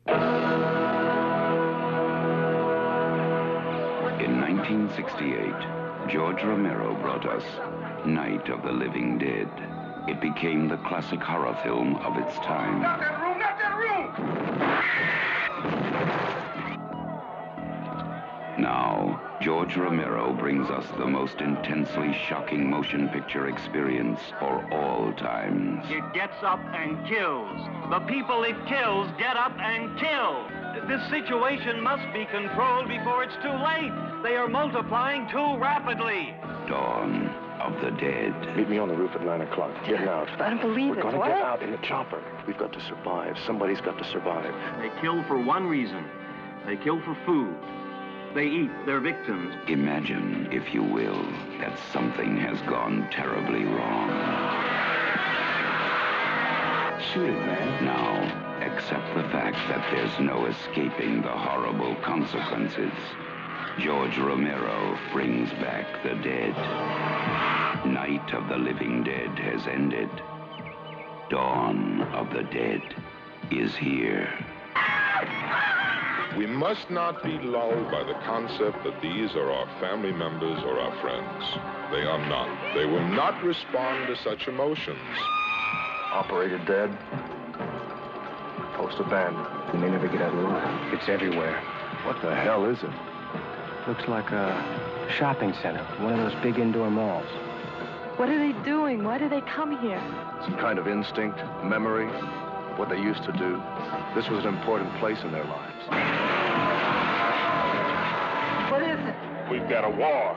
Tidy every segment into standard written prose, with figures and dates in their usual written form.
In 1968, George Romero brought us Night of the Living Dead. It became the classic horror film of its time. Not that room! Not that room! Now, George Romero brings us the most intensely shocking motion picture experience for all times. It gets up and kills. The people it kills get up and kill. This situation must be controlled before it's too late. They are multiplying too rapidly. Dawn of the Dead. Meet me on the roof at 9 o'clock. Getting out. I don't believe We're it. gonna What? get out in the chopper. We've got to survive. Somebody's got to survive. They kill for one reason. They kill for food. They eat their victims. Imagine, if you will, that something has gone terribly wrong. Shoot it, man. Now, accept the fact that there's no escaping the horrible consequences. George Romero brings back the dead. Night of the Living Dead has ended. Dawn of the Dead is here. We must not be lulled by the concept that these are our family members or our friends. They are not. They will not respond to such emotions. Operator dead. Post abandoned. We may never get out alive. It's everywhere. What the hell is it? Looks like a shopping center, one of those big indoor malls. What are they doing? Why do they come here? Some kind of instinct, memory, what they used to do. This was an important place in their lives. What is it? We've got a war.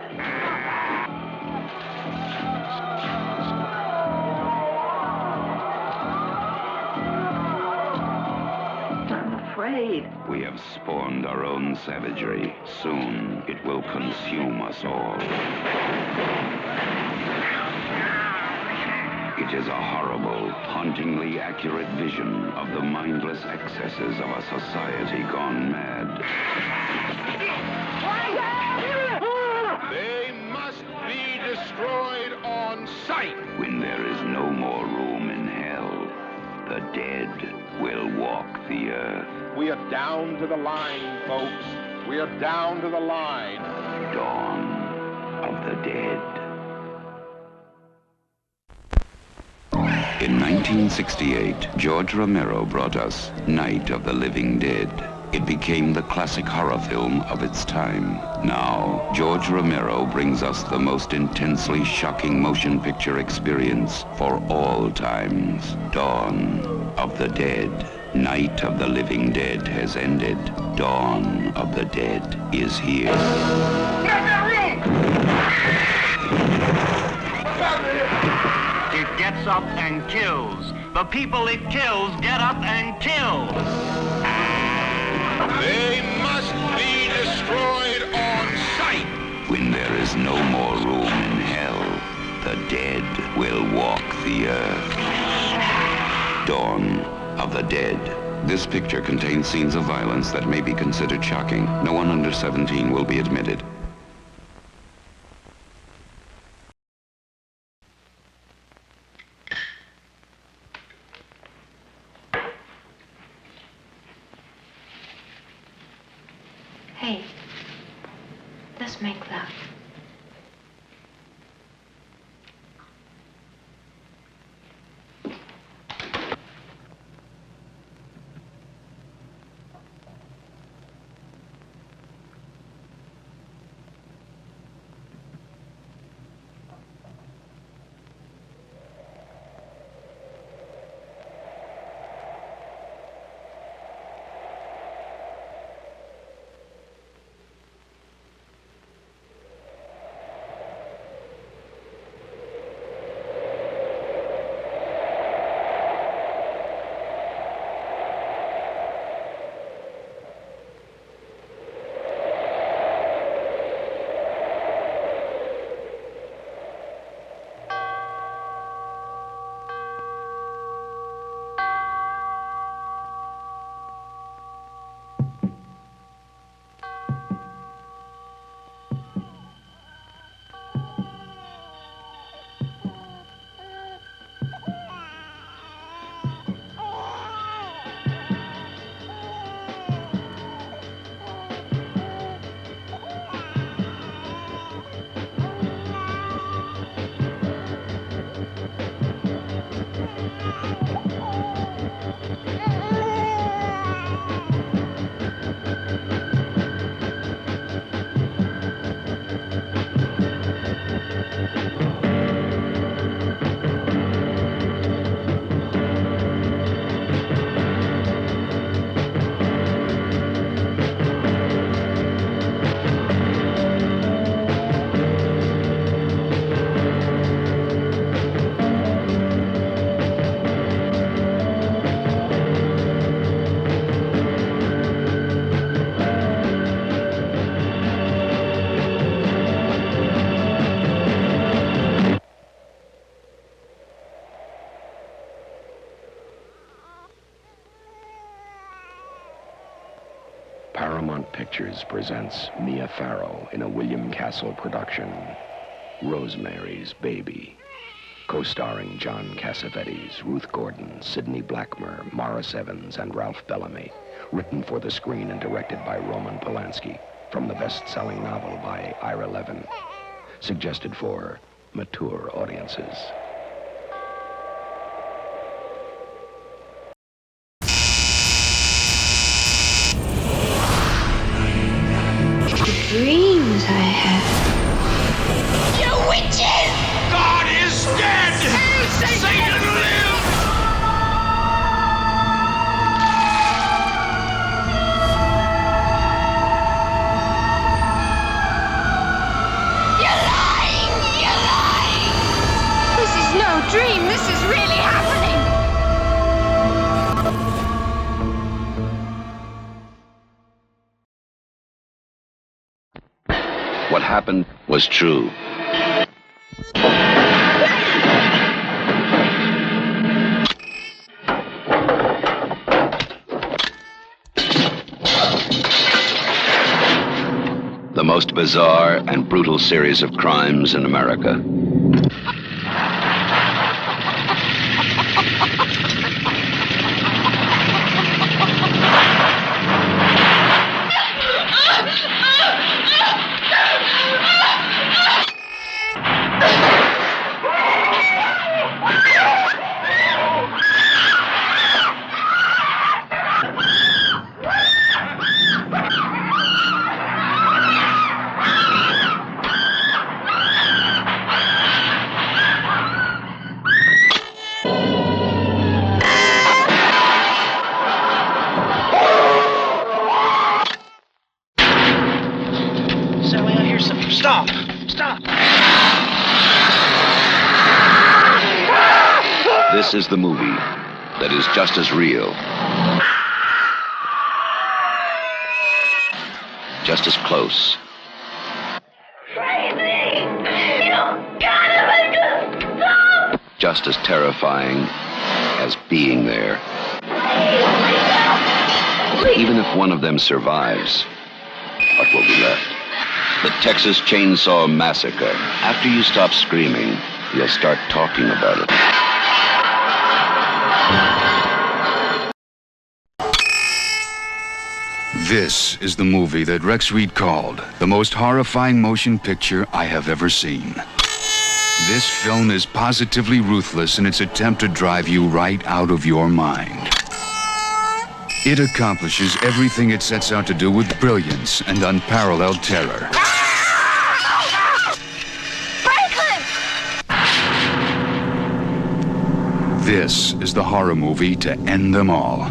I'm afraid. We have spawned our own savagery. Soon, it will consume us all. It is a horrible, hauntingly accurate vision of the mindless excesses of a society gone mad. They must be destroyed on sight. When there is no more room in hell, the dead will walk the earth. We are down to the line, folks. We are down to the line. Dawn of the Dead. In 1968, George Romero brought us Night of the Living Dead. It became the classic horror film of its time. Now, George Romero brings us the most intensely shocking motion picture experience for all times. Dawn of the Dead. Night of the Living Dead has ended. Dawn of the Dead is here. Not that room! What's happening here? It gets up and kills. The people it kills get up and kill. They must be destroyed on sight. When there is no more room in hell, the dead will walk the earth. Dawn of the Dead. This picture contains scenes of violence that may be considered shocking. No one under 17 will be admitted. Hey, let's make love. Paramount Pictures presents Mia Farrow in a William Castle production, Rosemary's Baby, co-starring John Cassavetes, Ruth Gordon, Sidney Blackmer, Morris Evans, and Ralph Bellamy, written for the screen and directed by Roman Polanski, from the best-selling novel by Ira Levin, suggested for mature audiences. Dreams I have. You witches! God is dead! Satan lives! You're lying! You're lying! This is no dream. This is really happening. What happened was true. The most bizarre and brutal series of crimes in America. Stop! Stop! This is the movie that is just as real, just as close, Crazy! You gotta make us stop! just as terrifying as being there. Even if one of them survives, what will be left? The Texas Chainsaw Massacre. After you stop screaming, you'll start talking about it. This is the movie that Rex Reed called the most horrifying motion picture I have ever seen. This film is positively ruthless in its attempt to drive you right out of your mind. It accomplishes everything it sets out to do with brilliance and unparalleled terror. Franklin! This is the horror movie to end them all.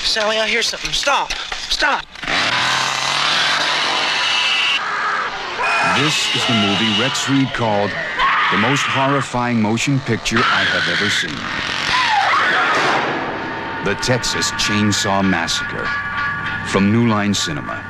Sally, I hear something. Stop! Stop! This is the movie Rex Reed called the most horrifying motion picture I have ever seen. The Texas Chainsaw Massacre, from New Line Cinema.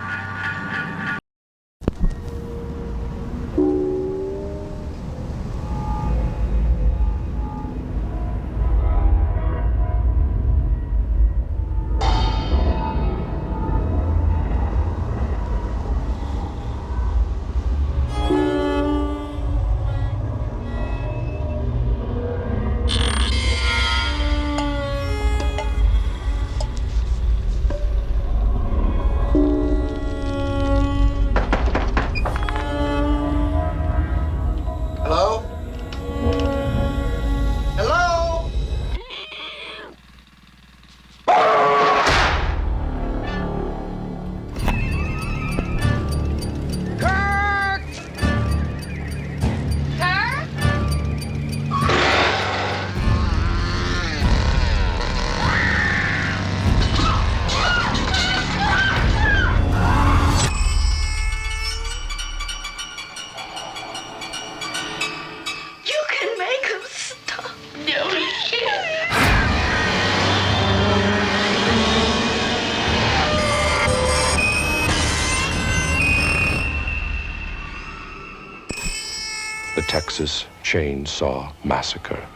The Texas Chainsaw Massacre.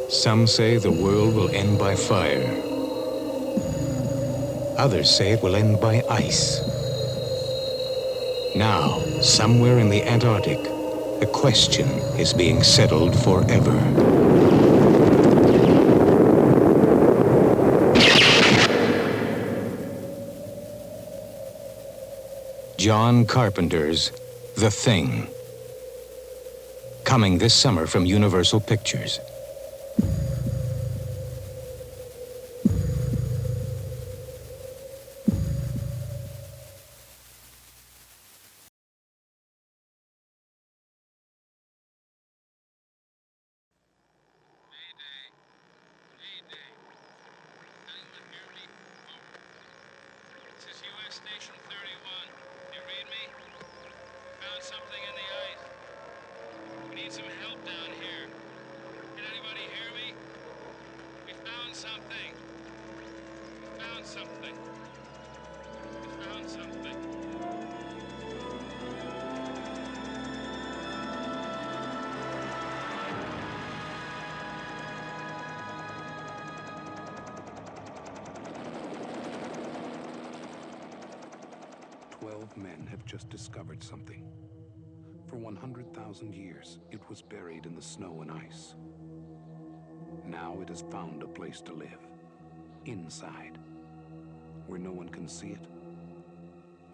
Some say the world will end by fire. Others say it will end by ice. Now, somewhere in the Antarctic, a question is being settled forever. John Carpenter's The Thing. Coming this summer from Universal Pictures. Station 31. You read me? Found something in the ice. We need some help down here. Can anybody hear me? We found something. We found something. We found something. 12 men have just discovered something. For 100,000 years, it was buried in the snow and ice. Now it has found a place to live. Inside. Where no one can see it,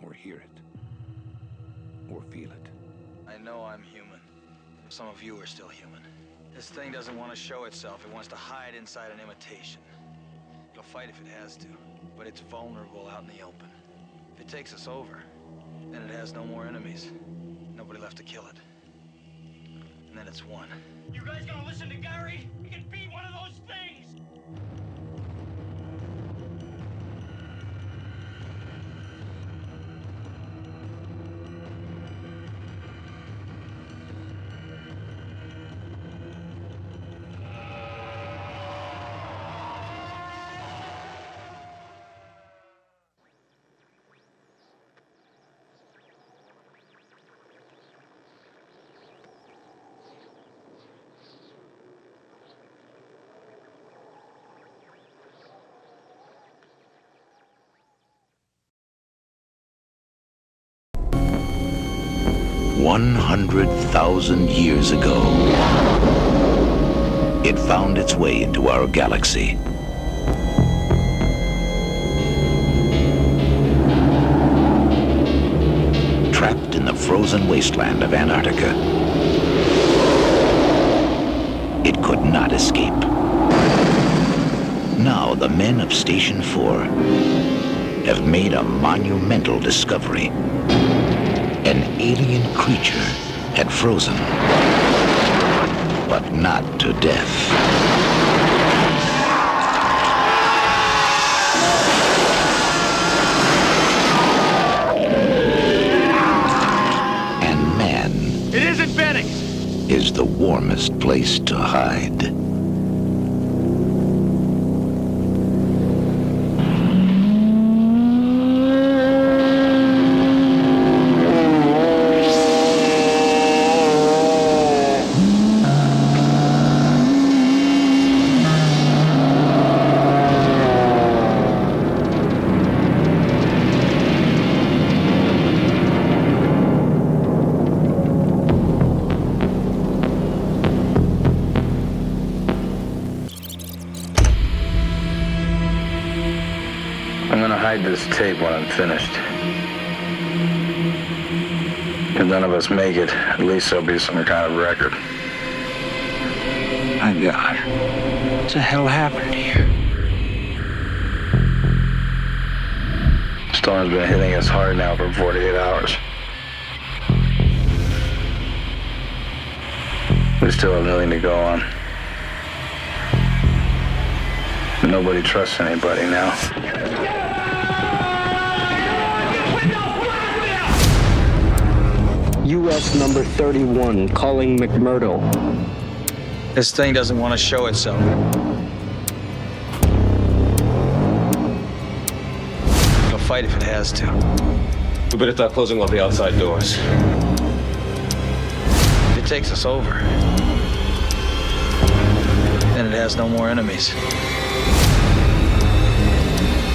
or hear it, or feel it. I know I'm human. Some of you are still human. This thing doesn't want to show itself. It wants to hide inside an imitation. It'll fight if it has to, but it's vulnerable out in the open. If it takes us over, then it has no more enemies. Nobody left to kill it. And then it's won. You guys gonna listen to Gary? He can be one of those things! $100,000 years ago, it found its way into our galaxy. Trapped in the frozen wasteland of Antarctica, it could not escape. Now the men of Station 4 have made a monumental discovery. An alien creature had frozen, but not to death. And man, it isn't Benny, is the warmest place to hide. I'm gonna hide this tape when I'm finished. If none of us make it, at least there'll be some kind of record. My God. What the hell happened here? Storm's been hitting us hard now for 48 hours. We still have nothing to go on. Nobody trusts anybody now. U.S. number 31, calling McMurdo. This thing doesn't want to show itself. It'll fight if it has to. We better start closing all the outside doors. If it takes us over, then it has no more enemies.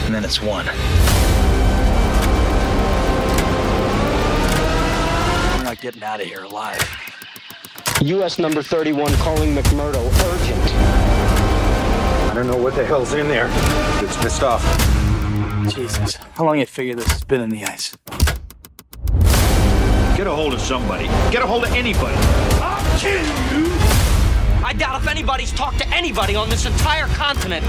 And then it's one. We're not getting out of here alive. U.S. number 31, calling McMurdo, urgent. I don't know what the hell's in there. It's pissed off. Jesus, how long you figure this has been in the ice? Get a hold of somebody. Get a hold of anybody. I'll kill you! I doubt if anybody's talked to anybody on this entire continent